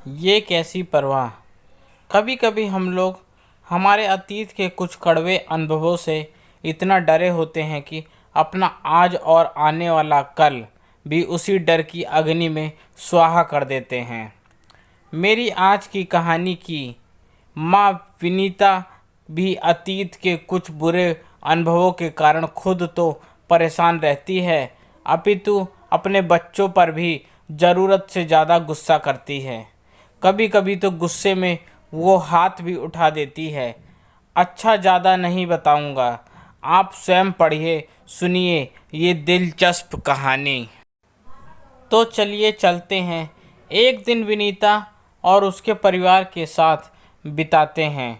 ये कैसी परवाह। कभी कभी हम लोग हमारे अतीत के कुछ कड़वे अनुभवों से इतना डरे होते हैं कि अपना आज और आने वाला कल भी उसी डर की अग्नि में स्वाहा कर देते हैं। मेरी आज की कहानी की माँ विनीता भी अतीत के कुछ बुरे अनुभवों के कारण खुद तो परेशान रहती है, अपितु अपने बच्चों पर भी ज़रूरत से ज़्यादा गुस्सा करती है। कभी कभी तो गुस्से में वो हाथ भी उठा देती है। अच्छा, ज़्यादा नहीं बताऊंगा, आप स्वयं पढ़िए, सुनिए ये दिलचस्प कहानी। तो चलिए चलते हैं। एक दिन विनीता और उसके परिवार के साथ बिताते हैं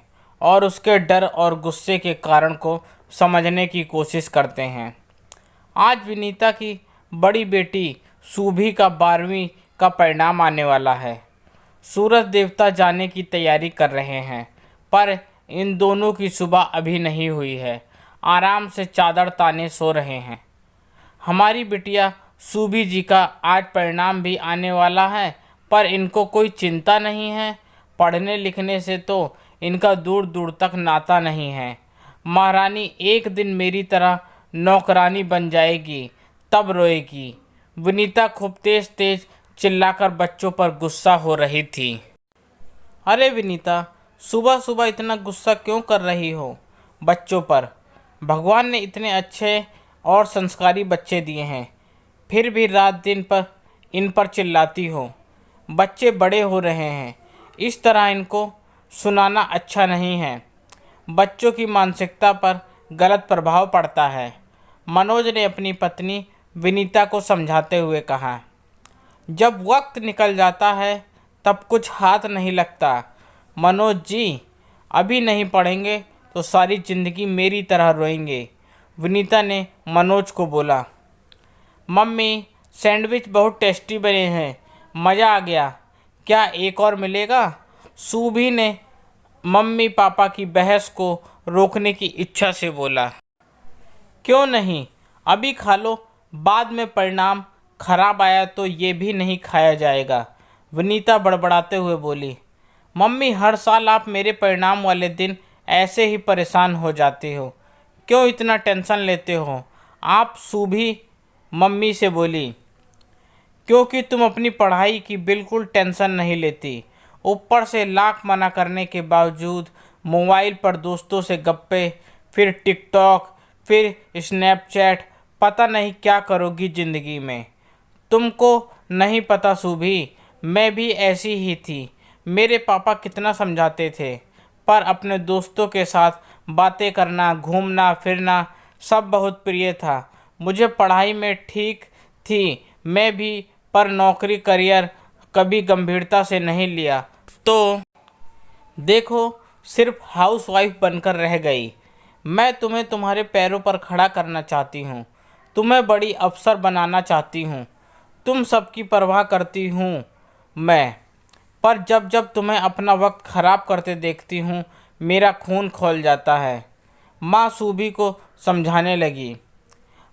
और उसके डर और गुस्से के कारण को समझने की कोशिश करते हैं। आज विनीता की बड़ी बेटी सुभी का 12वीं का परिणाम आने वाला है। सूरज देवता जाने की तैयारी कर रहे हैं, पर इन दोनों की सुबह अभी नहीं हुई है। आराम से चादर ताने सो रहे हैं। हमारी बिटिया सूबी जी का आज परिणाम भी आने वाला है, पर इनको कोई चिंता नहीं है। पढ़ने लिखने से तो इनका दूर दूर तक नाता नहीं है। महारानी एक दिन मेरी तरह नौकरानी बन जाएगी, तब रोएगी। विनीता खूब तेज तेज चिल्लाकर बच्चों पर गुस्सा हो रही थी। अरे विनीता, सुबह सुबह इतना गुस्सा क्यों कर रही हो बच्चों पर? भगवान ने इतने अच्छे और संस्कारी बच्चे दिए हैं, फिर भी रात दिन पर इन पर चिल्लाती हो। बच्चे बड़े हो रहे हैं, इस तरह इनको सुनाना अच्छा नहीं है। बच्चों की मानसिकता पर गलत प्रभाव पड़ता है। मनोज ने अपनी पत्नी विनीता को समझाते हुए कहा। जब वक्त निकल जाता है तब कुछ हाथ नहीं लगता। मनोज जी, अभी नहीं पढ़ेंगे तो सारी ज़िंदगी मेरी तरह रोएंगे। विनीता ने मनोज को बोला। मम्मी, सैंडविच बहुत टेस्टी बने हैं, मज़ा आ गया, क्या एक और मिलेगा? सूभी ने मम्मी पापा की बहस को रोकने की इच्छा से बोला। क्यों नहीं, अभी खा लो, बाद में परिणाम खराब आया तो ये भी नहीं खाया जाएगा। विनीता बड़बड़ाते हुए बोली। मम्मी, हर साल आप मेरे परिणाम वाले दिन ऐसे ही परेशान हो जाते हो, क्यों इतना टेंशन लेते हो आप? सूभी मम्मी से बोली। क्योंकि तुम अपनी पढ़ाई की बिल्कुल टेंशन नहीं लेती, ऊपर से लाख मना करने के बावजूद मोबाइल पर दोस्तों से गप्पे, फिर टिकटॉक, फिर स्नैपचैट, पता नहीं क्या करोगी ज़िंदगी में। तुमको नहीं पता सूभी, मैं भी ऐसी ही थी। मेरे पापा कितना समझाते थे, पर अपने दोस्तों के साथ बातें करना, घूमना फिरना सब बहुत प्रिय था। मुझे पढ़ाई में ठीक थी मैं भी, पर नौकरी करियर कभी गंभीरता से नहीं लिया तो देखो, सिर्फ हाउसवाइफ बनकर रह गई। मैं तुम्हें तुम्हारे पैरों पर खड़ा करना चाहती हूँ, तुम्हें बड़ी अफसर बनाना चाहती हूँ, तुम सबकी परवाह करती हूँ मैं, पर जब जब तुम्हें अपना वक्त ख़राब करते देखती हूँ मेरा खून खौल जाता है। माँ सूभी को समझाने लगी।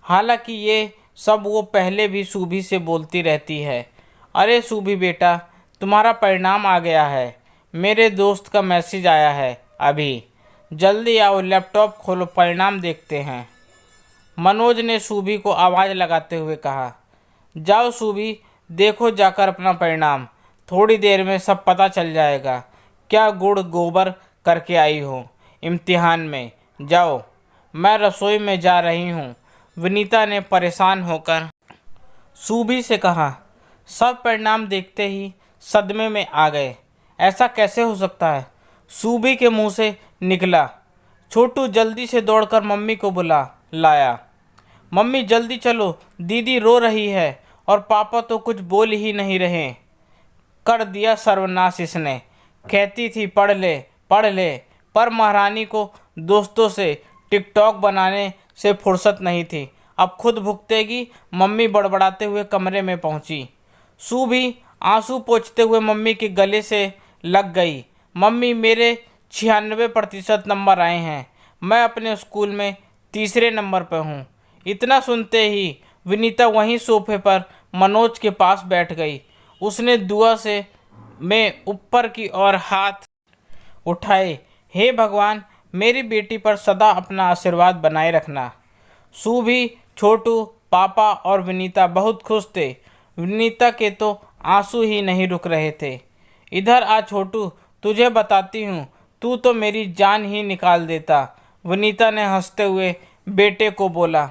हालांकि ये सब वो पहले भी सूभी से बोलती रहती है। अरे सूभी बेटा, तुम्हारा परिणाम आ गया है, मेरे दोस्त का मैसेज आया है अभी, जल्दी आओ, लैपटॉप खोलो, परिणाम देखते हैं। मनोज ने सूभी को आवाज़ लगाते हुए कहा। जाओ सूभी, देखो जाकर अपना परिणाम, थोड़ी देर में सब पता चल जाएगा। क्या गुड़ गोबर करके आई हो इम्तिहान में? जाओ, मैं रसोई में जा रही हूँ। विनीता ने परेशान होकर सूभी से कहा। सब परिणाम देखते ही सदमे में आ गए। ऐसा कैसे हो सकता है? सूभी के मुंह से निकला। छोटू जल्दी से दौड़कर मम्मी को बुला लाया। मम्मी जल्दी चलो, दीदी रो रही है और पापा तो कुछ बोल ही नहीं रहे। कर दिया सर्वनाश इसने, कहती थी पढ़ ले, पर महारानी को दोस्तों से टिकटॉक बनाने से फुर्सत नहीं थी, अब खुद भुगतेगी। मम्मी बड़बड़ाते हुए कमरे में पहुंची। सू भी आंसू पोंछते हुए मम्मी के गले से लग गई। मम्मी, मेरे 96% नंबर आए हैं, मैं अपने स्कूल में तीसरे नंबर पर हूँ। इतना सुनते ही विनीता वहीं सोफे पर मनोज के पास बैठ गई। उसने दुआ से में ऊपर की ओर हाथ उठाए। हे भगवान, मेरी बेटी पर सदा अपना आशीर्वाद बनाए रखना। भी, छोटू, पापा और विनीता बहुत खुश थे। विनीता के तो आंसू ही नहीं रुक रहे थे। इधर आ छोटू, तुझे बताती हूँ, तू तो मेरी जान ही निकाल देता। विनीता ने हंसते हुए बेटे को बोला।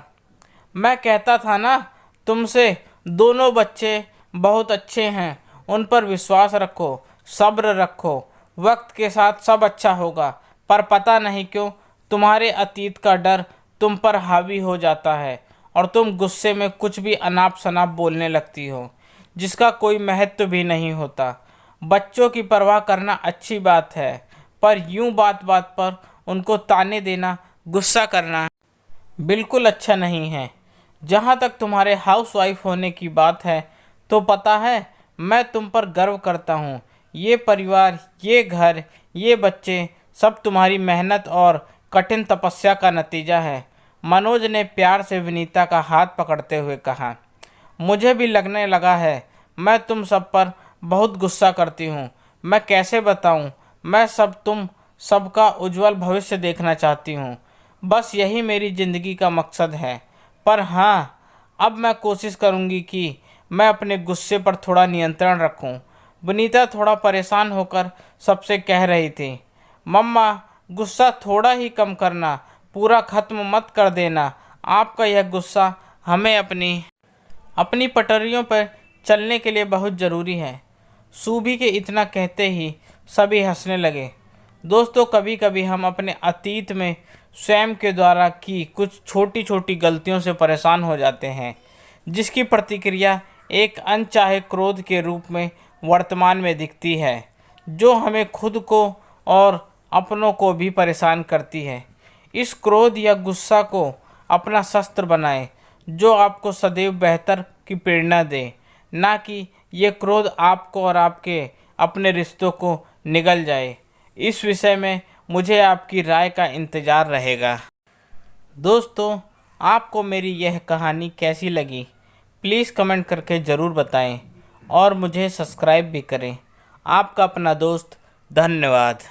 मैं कहता था ना तुमसे, दोनों बच्चे बहुत अच्छे हैं। उन पर विश्वास रखो, सब्र रखो, वक्त के साथ सब अच्छा होगा। पर पता नहीं क्यों तुम्हारे अतीत का डर तुम पर हावी हो जाता है और तुम गुस्से में कुछ भी अनाप शनाप बोलने लगती हो, जिसका कोई महत्व भी नहीं होता। बच्चों की परवाह करना अच्छी बात है, पर यूं बात बात पर उनको ताने देना, गुस्सा करना बिल्कुल अच्छा नहीं है। जहाँ तक तुम्हारे हाउसवाइफ होने की बात है, तो पता है मैं तुम पर गर्व करता हूँ। ये परिवार, ये घर, ये बच्चे सब तुम्हारी मेहनत और कठिन तपस्या का नतीजा है। मनोज ने प्यार से विनीता का हाथ पकड़ते हुए कहा। मुझे भी लगने लगा है मैं तुम सब पर बहुत गुस्सा करती हूँ। मैं कैसे बताऊँ, मैं तुम सबका उज्जवल भविष्य देखना चाहती हूँ। बस यही मेरी ज़िंदगी का मकसद है। पर हाँ, अब मैं कोशिश करूँगी कि मैं अपने गुस्से पर थोड़ा नियंत्रण रखूँ। विनीता थोड़ा परेशान होकर सबसे कह रही थी। मम्मा, गुस्सा थोड़ा ही कम करना, पूरा ख़त्म मत कर देना। आपका यह गुस्सा हमें अपनी अपनी पटरियों पर चलने के लिए बहुत ज़रूरी है। सूबी के इतना कहते ही सभी हंसने लगे। दोस्तों, कभी कभी हम अपने अतीत में स्वयं के द्वारा की कुछ छोटी छोटी गलतियों से परेशान हो जाते हैं, जिसकी प्रतिक्रिया एक अनचाहे क्रोध के रूप में वर्तमान में दिखती है, जो हमें खुद को और अपनों को भी परेशान करती है। इस क्रोध या गुस्सा को अपना शस्त्र बनाएं, जो आपको सदैव बेहतर की प्रेरणा दे, ना कि ये क्रोध आपको और आपके अपने रिश्तों को निगल जाए। इस विषय में मुझे आपकी राय का इंतज़ार रहेगा। दोस्तों, आपको मेरी यह कहानी कैसी लगी, प्लीज़ कमेंट करके ज़रूर बताएं और मुझे सब्सक्राइब भी करें। आपका अपना दोस्त, धन्यवाद।